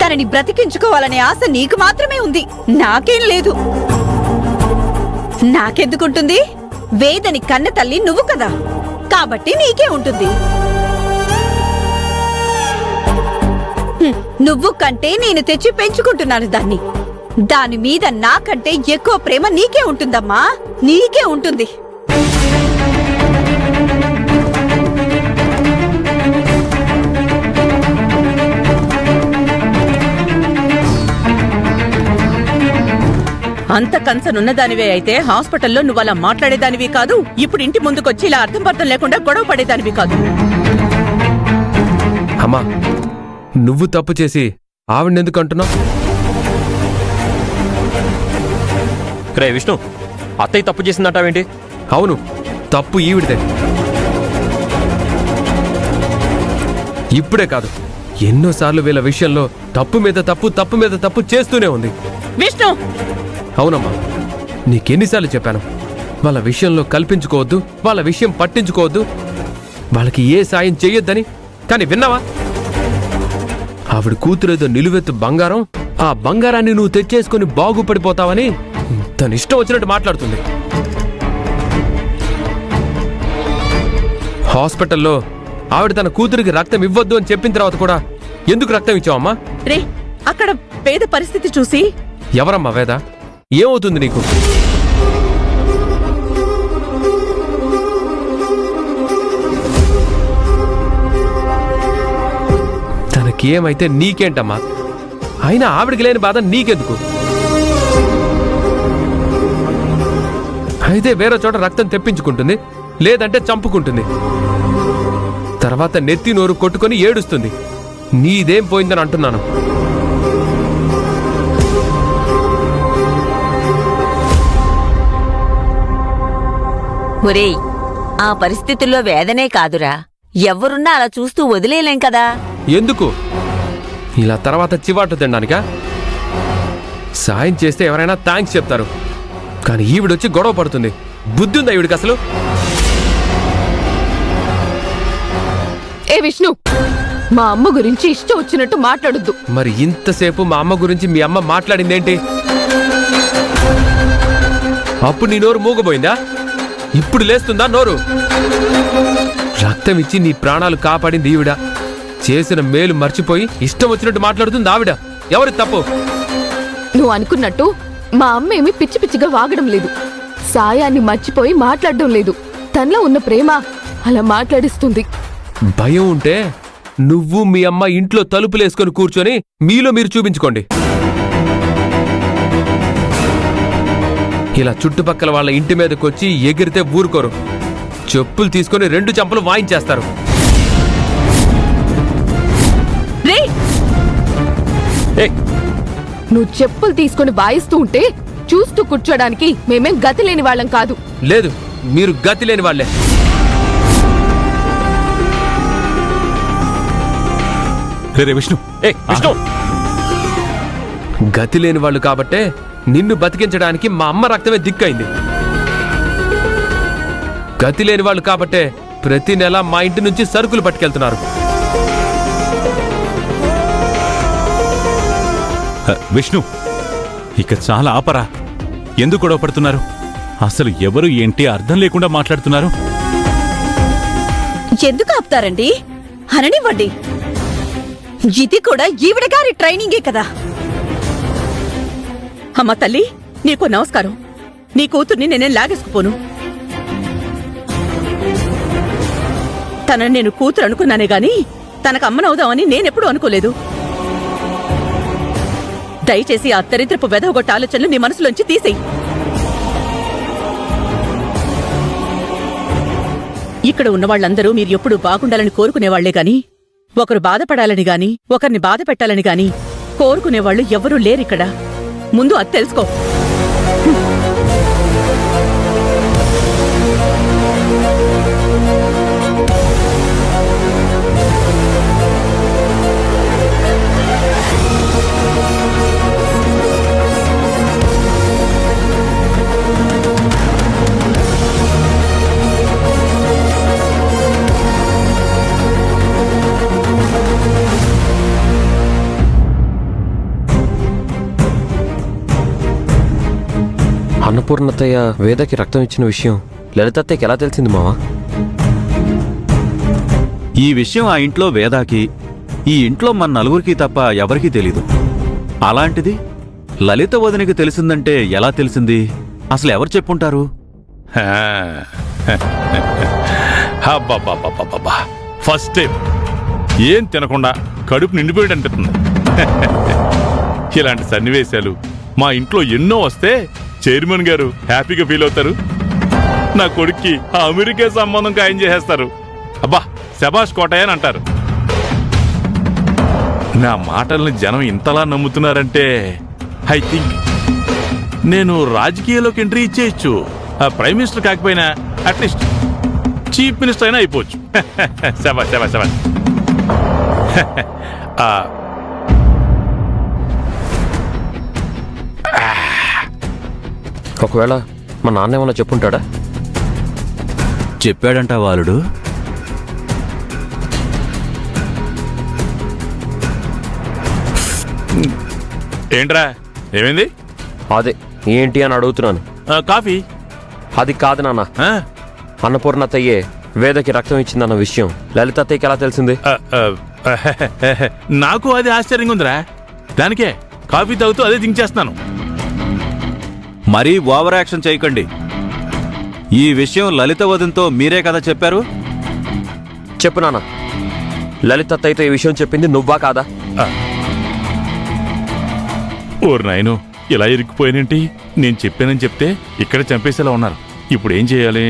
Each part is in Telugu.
తనని బ్రతికించుకోవాలనే ఆశ నీకు మాత్రమే ఉంది, నాకేం లేదు. నాకెందుకుంటుంది? వేదని కన్న తల్లి నువ్వు కదా, కాబట్టి నీకే ఉంటుంది. నువ్వు కంటే నేను తెచ్చి పెంచుకుంటున్నాను దాన్ని. దాని మీద నాకంటే ఎక్కువ ప్రేమ నీకే ఉంటుందమ్మా, నీకే ఉంటుంది. అంత కన్సర్నున్నదానివే అయితే హాస్పిటల్లో నువ్వు అలా మాట్లాడేదానివి కాదు. ఇప్పుడు ఇంటి ముందుకొచ్చి ఇలా అర్థం పర్థం లేకుండా గొడవ పడేదానివి కాదు. అమ్మా, నువ్వు తప్పు చేసి ఆవిడెందుకు అంటున్నావు? రే విష్ణు, అత్తయ్య తప్పు చేసిందంటావేంటి? అవును, తప్పు ఈవిడిదే. ఇప్పుడే కాదు, ఎన్నోసార్లు వీళ్ళ విషయంలో తప్పు మీద తప్పు, తప్పు మీద తప్పు చేస్తూనే ఉంది. విష్ణు! అవునమ్మా, నీకెన్నిసార్లు చెప్పాను, వాళ్ళ విషయంలో కల్పించుకోవద్దు, వాళ్ళ విషయం పట్టించుకోవద్దు, వాళ్ళకి ఏ సాయం చెయ్యొద్దని. కానీ విన్నావా? ఆవిడ కూతురేదో నిలువెత్తు బంగారం, ఆ బంగారాన్ని నువ్వు తెచ్చేసుకుని బాగుపడిపోతావని తన ఇష్టం వచ్చినట్టు మాట్లాడుతుంది. హాస్పిటల్లో ఆవిడ తన కూతురికి రక్తం ఇవ్వద్దు అని చెప్పిన తర్వాత కూడా ఎందుకు రక్తం ఇచ్చావమ్మా? రే, అక్కడ పేద పరిస్థితి చూసి. ఎవరమ్మా వేద? ఏమవుతుంది నీకు? తనకేమైతే నీకేంటమ్మా? అయినా ఆవిడికి లేని బాధ నీకెందుకు? అయితే వేరే చోట రక్తం తెప్పించుకుంటుంది, లేదంటే చంపుకుంటుంది. తర్వాత నెత్తి నోరు కొట్టుకొని ఏడుస్తుంది. నీదేం పోయిందని అంటున్నాను. ఒరేయ్, ఆ పరిస్థితుల్లో వేదనే కాదురా, ఎవరున్నా అలా చూస్తూ వదిలేలేం కదా. ఎందుకు? ఇలా తర్వాత చివాటు తినడానికా? సాయం చేస్తే ఎవరైనా థ్యాంక్స్ చెప్తారు, కానీ ఈవిడొచ్చి గొడవ పడుతుంది. బుద్ధి ఉందా ఈవిడికి అసలు? ఏ విష్ణు, మా అమ్మ గురించి ఇష్టం వచ్చినట్టు మాట్లాడొద్దు. మరి ఇంతసేపు మా అమ్మ గురించి మీ అమ్మ మాట్లాడిందేంటి? అప్పుడు నీ నోరు మూగబోయిందా? ఇప్పుడు లేస్తుందా నోరు? రక్తం ఇచ్చి నీ ప్రాణాలు కాపాడింది ఈవిడ. చేసిన మేలు మర్చిపోయి ఇష్టం వచ్చినట్టు మాట్లాడుతుంది ఆవిడ. ఎవరి తప్పు? నువ్వు అనుకున్నట్టు మా అమ్మ ఏమి పిచ్చి పిచ్చిగా వాగడం లేదు, సాయాన్ని మర్చిపోయి మాట్లాడడం లేదు. తనలో ఉన్న ప్రేమ అలా మాట్లాడిస్తుంది. భయం ఉంటే నువ్వు మీ అమ్మ ఇంట్లో తలుపులేసుకొని కూర్చొని మీలో మీరు చూపించుకోండి. ఇలా చుట్టుపక్కల వాళ్ళ ఇంటి మీదకొచ్చి ఎగిరితే ఊరుకోరు. చెప్పులు తీసుకొని 2 చంపలు వాయించేస్తారు. నువ్వు చెప్పులు తీసుకొని వాయిస్తూ ఉంటే చూస్తూ కూర్చోడానికి మేమేం గతి లేని వాళ్ళం కాదు. లేదు, మీరు గతి లేని వాళ్లే. విష్ణు, విష్ణు, గతి లేని వాళ్ళు కాబట్టే నిన్ను బతికించడానికి మా అమ్మ రక్తమే దిక్కైంది. గతి లేని వాళ్ళు కాబట్టే ప్రతి నెల మా ఇంటి నుంచి సరుకులు పట్టుకెళ్తున్నారు. విష్ణు, ఇక చాలా ఆపరా. ఎందుకు గొడవ పడుతున్నారు? అసలు ఎవరు ఏంటి అర్థం లేకుండా మాట్లాడుతున్నారు. ఎందుకు ఆపుతారండి? అననివ్వండి. ఇది కూడా ఈవిడ గారి ట్రైనింగే కదా. అమ్మ తల్లి, నీకు నమస్కారం. నీ కూతుర్ని నేనేం లాగేసుకుపోను. తనని నేను కూతురు అనుకున్నానే గాని తనకు అమ్మనవుదామని నేనెప్పుడూ అనుకోలేదు. దయచేసి ఆ దరిద్రపు వెధవగొట్ట ఆలోచనలు నీ మనసులోంచి తీసేయి. ఇక్కడ ఉన్న వాళ్ళందరూ మీరు ఎప్పుడూ బాగుండాలని కోరుకునేవాళ్లే గాని, ఒకరు బాధపడాలని గాని, ఒకరిని బాధ పెట్టాలని గాని కోరుకునేవాళ్లు ఎవరూ లేరిక్కడ. ముందు అది తెలుసుకో. అన్నపూర్ణతయ్య వేదకి రక్తం ఇచ్చిన విషయం లలితత్తయ్యకి ఎలా తెలిసింది మావా? ఈ విషయం ఆ ఇంట్లో వేదాకి, ఈ ఇంట్లో మన నలుగురికి తప్ప ఎవరికీ తెలీదు. అలాంటిది లలిత వదినికి తెలిసిందంటే ఎలా తెలిసింది? అసలు ఎవరు చెప్పుంటారు? ఫస్ట్ టైం ఏం తినకుండా కడుపు నిండిపోయాడు అనిపిస్తుంది. ఇలాంటి సన్నివేశాలు మా ఇంట్లో ఎన్నో వస్తే చైర్మన్ గారు హ్యాపీగా ఫీల్ అవుతారు. నా కొడుక్కి ఆ అమెరికా సంబంధం ఖాయం చేసేస్తారు. అబ్బా శబాష్ కోటయ్య అని అంటారు. నా మాటల్ని జనం ఇంతలా నమ్ముతున్నారంటే ఐ థింక్ నేను రాజకీయాల్లోకి ఎంట్రీ ఇచ్చేయచ్చు. ప్రైమ్ మినిస్టర్ కాకపోయినా అట్లీస్ట్ చీఫ్ మినిస్టర్ అయినా అయిపోవచ్చు. శబాష్ శబాష్ శబాష్. ఒకవేళ మా నాన్న ఏమన్నా చెప్పుంటాడా? చెప్పాడంట వాలుడు. ఏంట్రా ఏమైంది? అదే ఏంటి అని అడుగుతున్నాను. కాఫీ. అది కాదు నాన్న, అన్నపూర్ణతయ్యే వేదకి రక్తం ఇచ్చిందన్న విషయం లలితత్తయ్యకి ఎలా తెలిసింది? నాకు అది ఆశ్చర్యంగా ఉందిరా. దానికే కాఫీ తాగుతూ అదే థింక్ చేస్తున్నాను. మరీ ఓవర్ యాక్షన్ చేయకండి. ఈ విషయం లలిత వదినతో మీరే కదా చెప్పారు? చెప్పు నాన్న, లలితత్తయ్యతో ఈ విషయం చెప్పింది నువ్వా కాదా? ఓరు నాయను, ఇలా ఇరుక్కుపోయినేంటి? నేను చెప్పానని చెప్తే ఇక్కడ చంపేసేలా ఉన్నారు. ఇప్పుడు ఏం చేయాలి?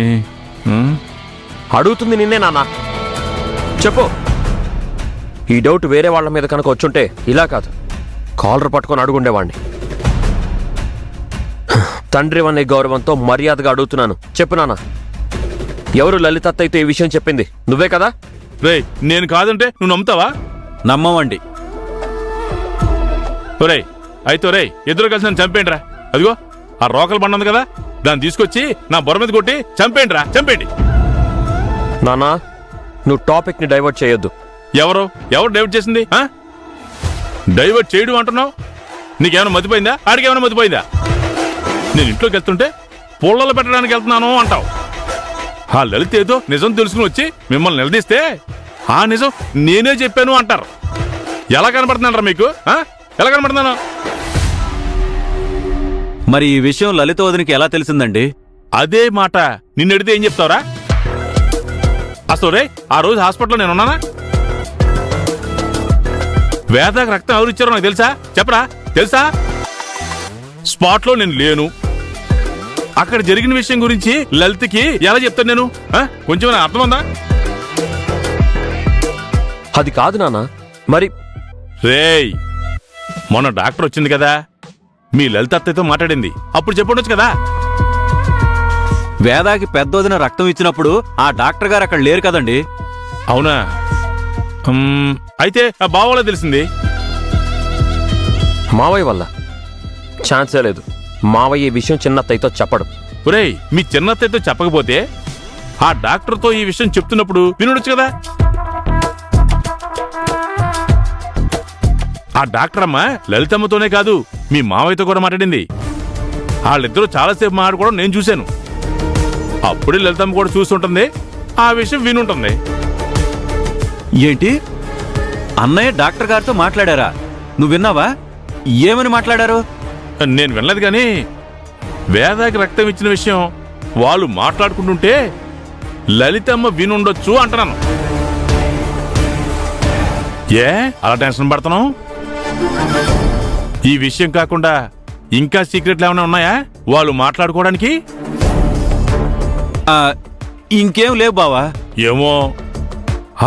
అడుగుతుంది నిన్నే నాన్న, చెప్పు. ఈ డౌట్ వేరే వాళ్ళ మీద కనుక వచ్చుంటే ఇలా కాదు, కాలర్ పట్టుకొని అడుగుండేవాణ్ణి. తండ్రి అనే గౌరవంతో మర్యాదగా అడుగుతున్నాను, చెప్పు నాన్న. ఎవరు లలితత్తయ్యతో ఈ విషయం చెప్పింది? నువ్వే కదా? రేయ్, నేను కాదంటే నువ్వు నమ్ముతావా? నమ్మవండి. రేయ్ అయితే రేయ్, ఇద్దరు కలిసి నన్ను చంపేండిరా. అదిగో ఆ రోకలు బండి ఉంది కదా, దాన్ని తీసుకొచ్చి నా బొర మీద కొట్టి చంపేండిరా, చంపేండి. నానా, నువ్వు టాపిక్ ని డైవర్ట్ చేయొద్దు. ఎవరు డైవర్ట్ చేసింది? డైవర్ట్ చేయడం అంటున్నావు? నీకేమైనా మతిపోయిందా? ఆడికేమైనా మతిపోయిందా? నేను ఇంట్లోకి వెళ్తుంటే పుల్లలు పెట్టడానికి వెళ్తున్నాను అంటావు. ఆ లలిత ఏదో నిజం తెలుసుకుని వచ్చి మిమ్మల్ని నిలదీస్తే ఆ నిజం నేనే చెప్పాను అంటారు. ఎలా కనపడుతున్నారా మీకు? ఎలా కనపడుతున్నాను? మరి ఈ విషయం లలిత వదినికి ఎలా తెలిసిందండి? అదే మాట నిన్ను అడిగితే ఏం చెప్తావురా? అసలు రే, ఆ రోజు హాస్పిటల్లో నేనున్నానా? వేదాకి రక్తం ఎవరు ఇచ్చారో నాకు తెలుసా? చెప్పరా, తెలుసా? స్పాట్లో నేను లేను. అక్కడ జరిగిన విషయం గురించి లలితకి ఎలా చెప్తాను నేను? కొంచెం అర్థమందా? అది కాదు నాన్న. మరి రేయ్, మొన్న డాక్టర్ వచ్చింది కదా, మీ లలిత అత్తయ్యతో మాట్లాడింది. అప్పుడు చెప్పుండొచ్చు కదా. వేదాకి పెద్దోదిన రక్తం ఇచ్చినప్పుడు ఆ డాక్టర్ గారు అక్కడ లేరు కదండి. అవునా? అయితే ఆ బావోళ్ళ తెలిసింది. మావయ్య వల్ల ఛాన్సే లేదు. మావయ్య ఈ విషయం చిన్నత్తయ్యతో చెప్పడు. ఒరేయ్, మీ చిన్నత్తయ్యతో చెప్పకపోతే ఆ డాక్టర్తో ఈ విషయం చెప్తున్నప్పుడు వినొచ్చు కదా. ఆ డాక్టర్ అమ్మ లలితమ్మతోనే కాదు, మీ మావయ్యతో కూడా మాట్లాడింది. వాళ్ళిద్దరూ చాలాసేపు మాట్లాడుకోవడం నేను చూశాను. అప్పుడే లలితమ్మ కూడా చూస్తుంటుంది, ఆ విషయం వినుంటుంది. ఏంటి, అన్నయ్య డాక్టర్ గారితో మాట్లాడారా? నువ్వు విన్నావా? ఏమని మాట్లాడారు? నేను వినలేదు కానీ వేదాకి రక్తం ఇచ్చిన విషయం వాళ్ళు మాట్లాడుకుంటుంటే లలితమ్మ వినుండొచ్చు అంటున్నాను. ఏ అలా టెన్షన్ పడుతున్నావు? ఈ విషయం కాకుండా ఇంకా సీక్రెట్లు ఏమైనా ఉన్నాయా వాళ్ళు మాట్లాడుకోవడానికి? ఇంకేం లేవు బావా. ఏమో,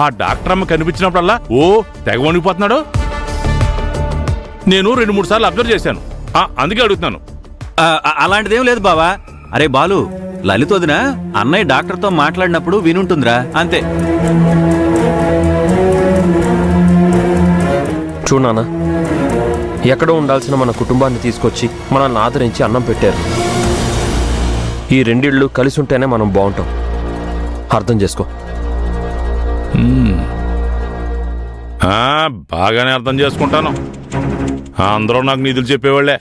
ఆ డాక్టర్ అమ్మ కనిపించినప్పుడల్లా ఓ తెగ వణిగిపోతున్నాడు. నేను 2-3 సార్లు అబ్జర్వ్ చేశాను, అందుకే అడుగుతున్నాను. అలాంటిదేం లేదు బావా. అరే బాలు, లలిత వదిన అన్నయ్య డాక్టర్తో మాట్లాడినప్పుడు వినుంటుందిరా, అంతే. చూడానా, ఎక్కడో ఉండాల్సిన మన కుటుంబాన్ని తీసుకొచ్చి మనల్ని ఆదరించి అన్నం పెట్టారు. ఈ రెండిళ్ళు కలిసి ఉంటేనే మనం బాగుంటాం. అర్థం చేసుకో. బాగానే అర్థం చేసుకుంటాను. అందరూ నాకు నిధులు చెప్పేవాళ్లే.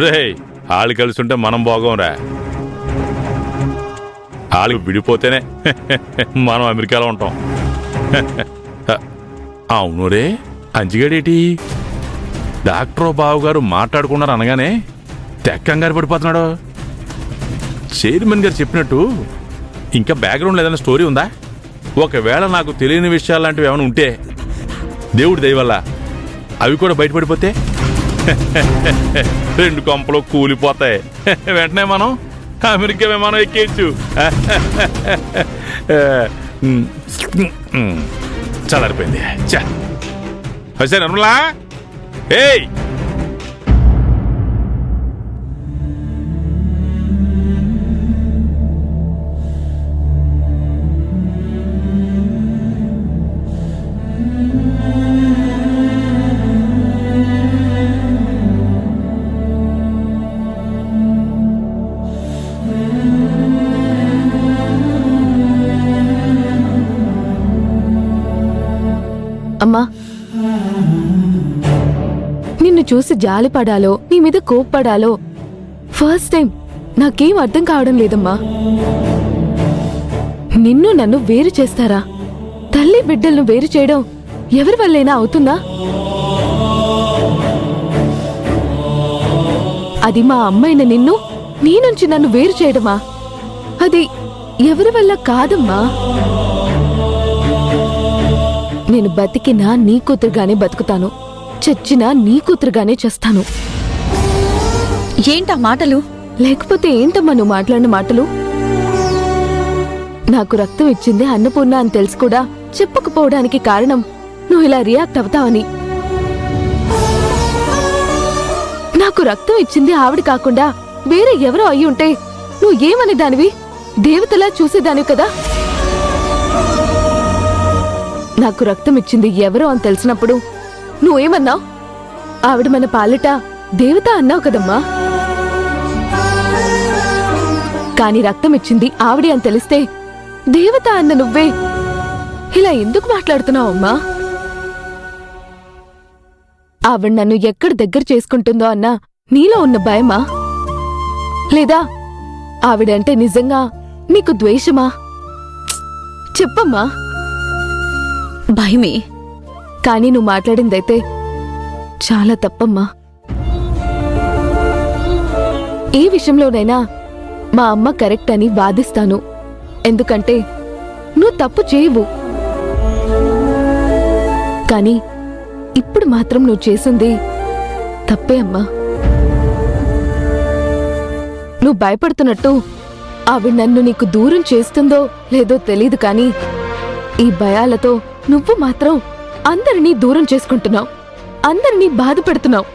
రేయ్, వాళ్ళు కలిసి ఉంటే మనం బాగోంరా. వాళ్ళు విడిపోతేనే మనం అమెరికాలో ఉంటాం. అవును రే, అంజిగాడేటి డాక్టర్ బాబు గారు మాట్లాడుకున్నారు అనగానే తెక్కంగారు పడిపోతున్నాడు. చైర్మన్ గారు చెప్పినట్టు ఇంకా బ్యాక్గ్రౌండ్లో ఏదైనా స్టోరీ ఉందా? ఒకవేళ నాకు తెలియని విషయాలు లాంటివి ఏమైనా ఉంటే దేవుడి దయ వల్ల అవి కూడా బయటపడిపోతే 2 కొంపలు కూలిపోతాయి. వెంటనే మనం అమెరికా విమానం ఎక్కేయచ్చు. చల్లారిపోయింది. సరే నిర్మలా, ఏయ్ అమ్మా, నిన్ను చూసి జాలిపడాలో నీ మీద కోప్పడాలో ఫస్ట్ టైం నాకేం అర్థం కావడం లేదమ్మా. నిన్ను నన్ను వేరు చేస్తారా? తల్లి బిడ్డలను వేరు చేయడం ఎవరి వల్లైనా అవుతుందా? అది మా అమ్మాయిన నిన్ను నీ నుంచి నన్ను వేరు చేయడమా? అది ఎవరి వల్ల కాదమ్మా. నేను బతికినా నీ కూతురుగానే బతుకుతాను, చచ్చినా నీ కూతురుగానే చేస్తాను. ఏంటా మాటలు? లేకపోతే ఏంటమ్మా నువ్వు మాట్లాడిన మాటలు? నాకు రక్తం ఇచ్చింది అన్నపూర్ణ అని తెలుసు కూడా చెప్పకపోవడానికి కారణం నువ్వు ఇలా రియాక్ట్ అవుతావని. నాకు రక్తం ఇచ్చింది ఆవిడ కాకుండా వేరే ఎవరో అయి ఉంటే నువ్వు ఏమనే దానివి? దేవతలా చూసేదానివి కదా. నాకు రక్తం ఇచ్చింది ఎవరో అని తెలిసినప్పుడు నువ్వేమన్నావు? ఆవిడ మన పాలిట దేవత అన్నావు కదమ్మా. కాని రక్తం ఇచ్చింది ఆవిడే అని తెలిస్తే దేవత అన్న నువ్వే ఇలా ఎందుకు మాట్లాడుతున్నావు అమ్మా? ఆవిడ నన్ను ఎక్కడ దగ్గర చేసుకుంటుందో అన్నా నీలో ఉన్న భయమా? లేదా ఆవిడంటే నిజంగా నీకు ద్వేషమా? చెప్పమ్మా. భయమే. కానీ నువ్వు మాట్లాడిందైతే చాలా తప్పమ్మా. ఏ విషయంలోనైనా మా అమ్మ కరెక్ట్ అని వాదిస్తాను, ఎందుకంటే నువ్వు తప్పు చేయవు. కానీ ఇప్పుడు మాత్రం నువ్వు చేసింది తప్పే అమ్మా. నువ్వు భయపడుతున్నట్టు ఆవిడ నన్ను నీకు దూరం చేస్తుందో లేదో తెలీదు, కానీ ఈ భయాలతో నువ్వు మాత్రం అందరినీ దూరం చేసుకుంటున్నావు, అందరినీ బాధ పెడుతున్నావు.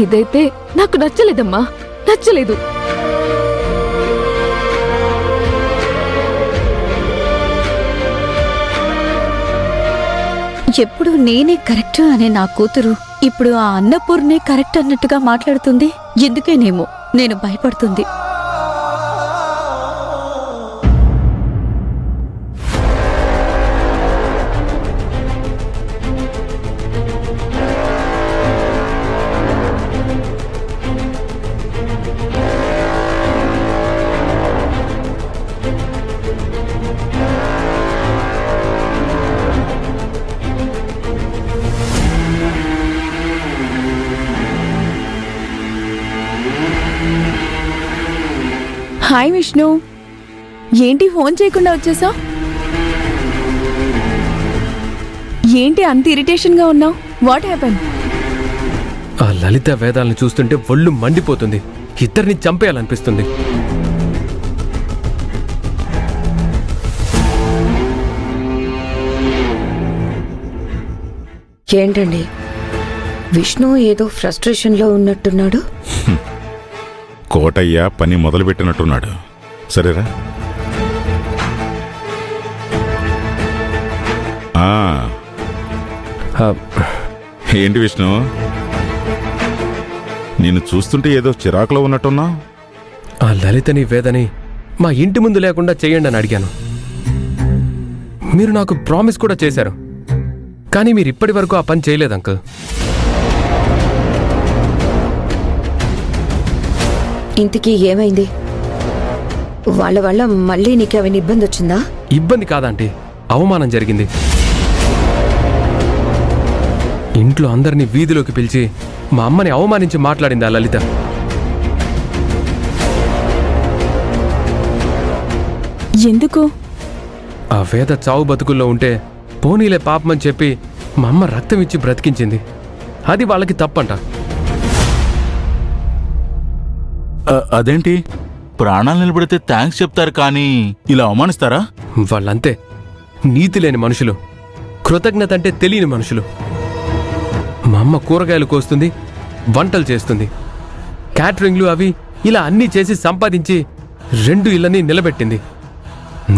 ఇదైతే నాకు నచ్చలేదమ్మా, నచ్చలేదు. ఎప్పుడు నేనే కరెక్ట్ అనే నా కూతురు ఇప్పుడు ఆ అన్నపూర్ణే కరెక్ట్ అన్నట్టుగా మాట్లాడుతుంది. ఎందుకేనేమో నేను భయపడుతుంది. హాయ్ విష్ణు, ఏంటి ఫోన్ చేయకుండా వచ్చేసా? ఏంటి అంత ఇరిటేషన్గా ఉన్నావు? What happen? ఆ లలిత వేదాలను చూస్తుంటే ఒళ్ళు మండిపోతుంది. ఇద్దరిని చంపేయాలనిపిస్తుంది. ఏంటండి, విష్ణు ఏదో ఫ్రస్ట్రేషన్లో ఉన్నట్టున్నాడు. కోటయ్య పని మొదలుపెట్టినట్టున్నాడు. సరేరా? ఏంటి విష్ణు, నిన్ను చూస్తుంటే ఏదో చిరాకులో ఉన్నట్టున్నా? ఆ లలితని వేదని మా ఇంటి ముందు లేకుండా చేయండి అని అడిగాను. మీరు నాకు ప్రామిస్ కూడా చేశారు, కానీ మీరు ఇప్పటి వరకు ఆ పని చేయలేదు అంకుల్. ఇంతకీ ఏమైంది? వాళ్ళ వల్ల మళ్ళీ నీకేమైనా ఇబ్బంది వచ్చిందా? ఇబ్బంది కాదంటే అవమానం జరిగింది. ఇంట్లో అందరినీ వీధిలోకి పిలిచి మా అమ్మని అవమానించి మాట్లాడింది ఆ లలిత. ఎందుకు? ఆ వేద చావు బతుకుల్లో ఉంటే పోనీలే పాపమని చెప్పి మా అమ్మ రక్తం ఇచ్చి బ్రతికించింది. అది వాళ్ళకి తప్పంట. అదేంటి, ప్రాణాలు నిలబడితే థ్యాంక్స్ చెప్తారు కానీ ఇలా అవమానిస్తారా? వాళ్ళంతే, నీతి లేని మనుషులు, కృతజ్ఞత అంటే తెలియని మనుషులు. మా అమ్మ కూరగాయలు కోస్తుంది, వంటలు చేస్తుంది, క్యాటరింగ్లు అవి ఇలా అన్నీ చేసి సంపాదించి 2 ఇళ్ళని నిలబెట్టింది.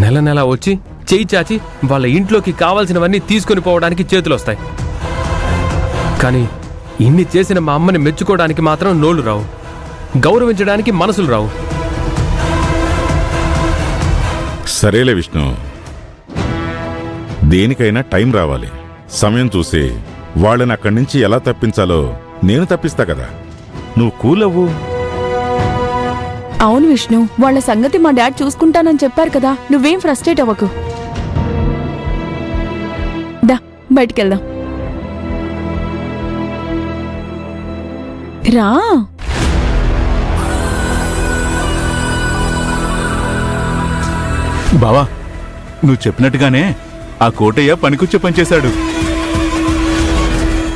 నెల నెల వచ్చి చేయి చాచి వాళ్ళ ఇంట్లోకి కావాల్సినవన్నీ తీసుకుని పోవడానికి చేతులొస్తాయి. కానీ ఇన్ని చేసిన మా అమ్మని మెచ్చుకోవడానికి మాత్రం నోళ్లు రావు, గౌరవించడానికి మనసులు రావు. సరేలే విష్ణు, దేనికైనా టైం రావాలి. సమయం చూసి వాళ్ళని అక్కడి నుంచి ఎలా తప్పించాలో నేను తప్పిస్తా కదా. నువ్వు కూల్ అవ్వు. అవును విష్ణు, వాళ్ళ సంగతి మా డాడ్ చూసుకుంటానని చెప్పారు కదా, నువ్వేం ఫ్రస్ట్రేట్ అవ్వకు. దా బయటికెళ్దాం. రా. బావా, నువ్వు చెప్పినట్టుగానే ఆ కోటయ్య పనికొచ్చే పని చేశాడు.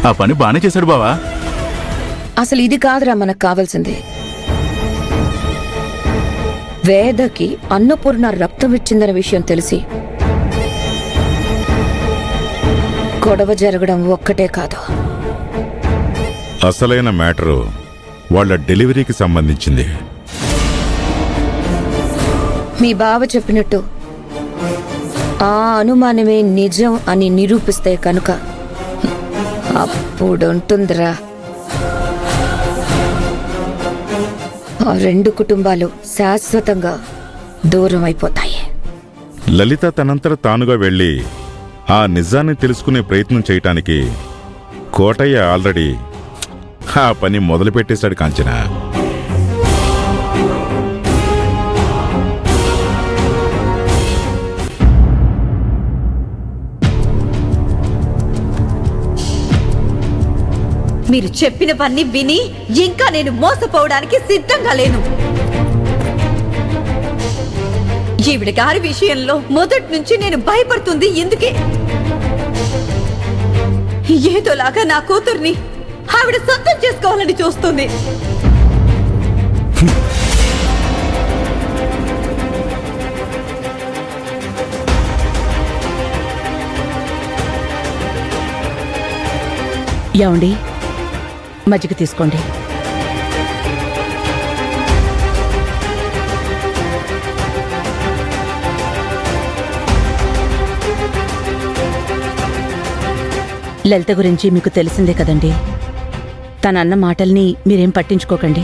ఆ పని బానే చేశాడు బావా. అసలు ఇది కాదురా మనకు కావాల్సింది. వేదకి అన్నపూర్ణ రక్తం ఇచ్చిందన్న విషయం తెలిసి గొడవ జరగడం ఒక్కటే కాదు, అసలైన మ్యాటరు వాళ్ళ డెలివరీకి సంబంధించింది. మీ బావ చెప్పినట్టు ఆ అనుమానమే నిజం అని నిరూపిస్తే కనుక అప్పుడుంటుందిరా ఆ 2 కుటుంబాలు శాశ్వతంగా దూరం అయిపోతాయి. లలిత తనంతట తానుగా వెళ్ళి ఆ నిజాన్ని తెలుసుకునే ప్రయత్నం చేయటానికి కోటయ్య ఆల్రెడీ ఆ పని మొదలుపెట్టేశాడు కాంచనా. మీరు చెప్పినవన్నీ విని ఇంకా నేను మోసపోవడానికి సిద్ధంగా లేను. ఈవిడ గారి విషయంలో మొదటి నుంచి నేను భయపడుతుంది ఎందుకే? ఏదోలాగా నా కూతుర్ని ఆవిడ సొంతం చేసుకోవాలని చూస్తుంది. ఏమండి, మజ్జిగ తీసుకోండి. లలిత గురించి మీకు తెలిసిందే కదండి. తన అన్న మాటల్ని మీరేం పట్టించుకోకండి.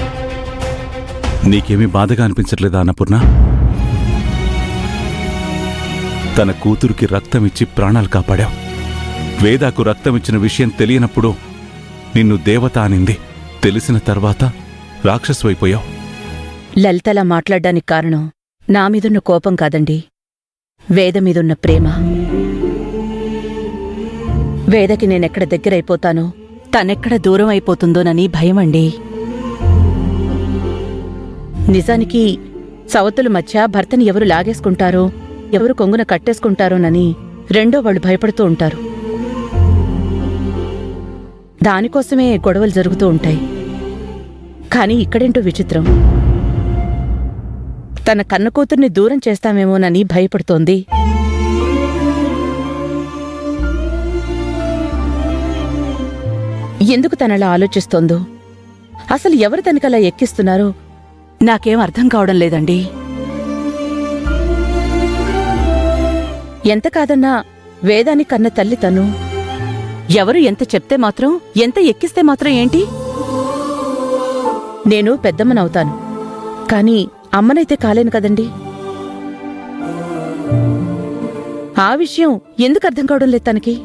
నీకేమీ బాధగా అనిపించట్లేదా అన్నపూర్ణ? తన కూతురికి రక్తమిచ్చి ప్రాణాలు కాపాడావు. వేదాకు రక్తమిచ్చిన విషయం తెలియనప్పుడు నిన్ను దేవత అనింది. తెలిసిన తర్వాత రాక్షసువైపోయావు. లలితలా మాట్లాడ్డానికి కారణం నా మీదున్న కోపం కాదండి, వేద మీదున్న ప్రేమ. వేదకి నేనెక్కడ దగ్గరైపోతానో తనెక్కడ దూరం అయిపోతుందోనని భయమండి. నిజానికి సవతుల మధ్య భర్తని ఎవరు లాగేసుకుంటారో, ఎవరు కొంగున కట్టేసుకుంటారోనని రెండో వాళ్ళు భయపడుతూ ఉంటారు. దానికోసమే గొడవలు జరుగుతూ ఉంటాయి. కాని ఇక్కడేంటో విచిత్రం, తన కన్న కూతుర్ని దూరం చేస్తామేమోనని భయపడుతోంది. ఎందుకు తనలా ఆలోచిస్తోందో, అసలు ఎవరు తనకలా ఎక్కిస్తున్నారో నాకేం అర్థం కావడం లేదండి. ఎంత కాదన్నా వేదాని కన్న తల్లి తను. ఎవరు ఎంత చెప్తే మాత్రం, ఎంత ఎక్కిస్తే మాత్రం ఏంటి? నేను పెద్దమ్మనవుతాను, కాని అమ్మనైతే కాలేను కదండి. ఆ విషయం ఎందుకు అర్థం కావడం లేదు తనకి?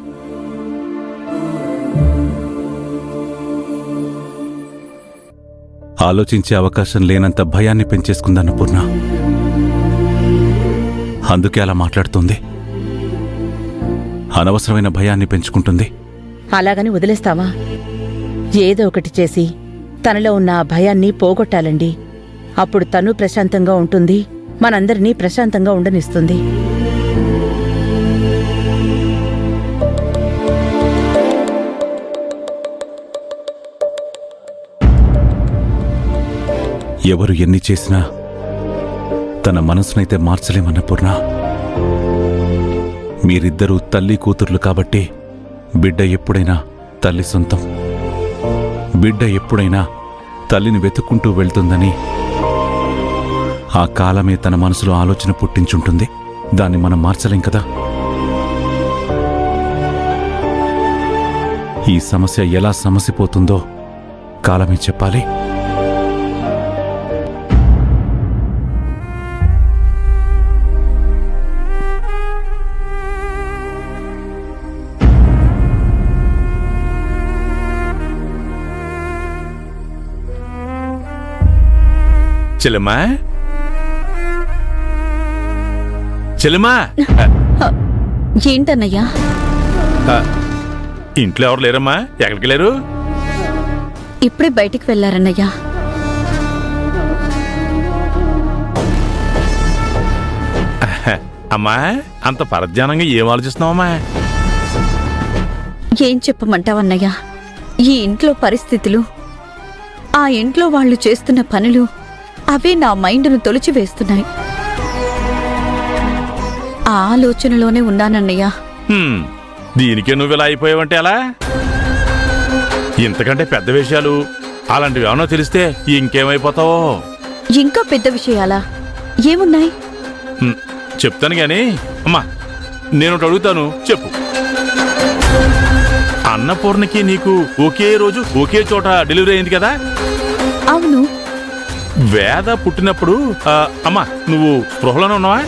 ఆలోచించే అవకాశం లేనంత భయాన్ని పెంచేసుకుందన్న పూర్ణ. అందుకే అలా మాట్లాడుతుంది. అనవసరమైన భయాన్ని పెంచుకుంటుంది. అలాగని వదిలేస్తావా? ఏదో ఒకటి చేసి తనలో ఉన్న ఆ భయాన్ని పోగొట్టాలండి. అప్పుడు తను ప్రశాంతంగా ఉంటుంది, మనందరినీ ప్రశాంతంగా ఉండనిస్తుంది. ఎవరు ఎన్ని చేసినా తన మనసునైతే మార్చలేమన్న పూర్ణ. మీరిద్దరూ తల్లి కూతుర్లు కాబట్టి బిడ్డ ఎప్పుడైనా తల్లి సొంతం. బిడ్డ ఎప్పుడైనా తల్లిని వెతుక్కుంటూ వెళ్తుందని ఆ కాలమే తన మనసులో ఆలోచన పుట్టించుంటుంది. దాన్ని మనం మార్చలేం కదా. ఈ సమస్య ఎలా సమసిపోతుందో కాలమే చెప్పాలి. చెల్లెమ్మా, చెల్లెమ్మా, ఏంటన్నయ్యా? ఇంట్లో ఎవరు లేరమ్మా? ఎక్కడికి లేరు? ఇప్పుడే బయటికి వెళ్లారన్నయ్యా. అమ్మా, అంత పరధ్యానంగా ఏం ఆలోచిస్తున్నావమ్మా? ఏం చెప్పమంటావన్నయ్యా? ఈ ఇంట్లో పరిస్థితులు, ఆ ఇంట్లో వాళ్ళు చేస్తున్న పనులు, అవే నా మైండ్ను తొలిచివేస్తున్నాయి. ఆ ఆలోచనలోనే ఉన్నానన్నయ్యా. దీనికే నువ్వు ఇలా అయిపోయావంటే ఎలా? ఇంతకంటే పెద్ద విషయాలు అలాంటివి ఏమన్నా తెలిస్తే ఇంకేమైపోతావో. ఇంకా పెద్ద విషయాలా? ఏమున్నాయి? చెప్తాను గాని అమ్మా, నేను అడుగుతాను, చెప్పు. అన్నపూర్ణకి నీకు ఒకే రోజు ఒకే చోట డెలివరీ అయింది కదా? అవును. వేద పుట్టినప్పుడు అమ్మా నువ్వు స్పృహలోనే ఉన్నావా?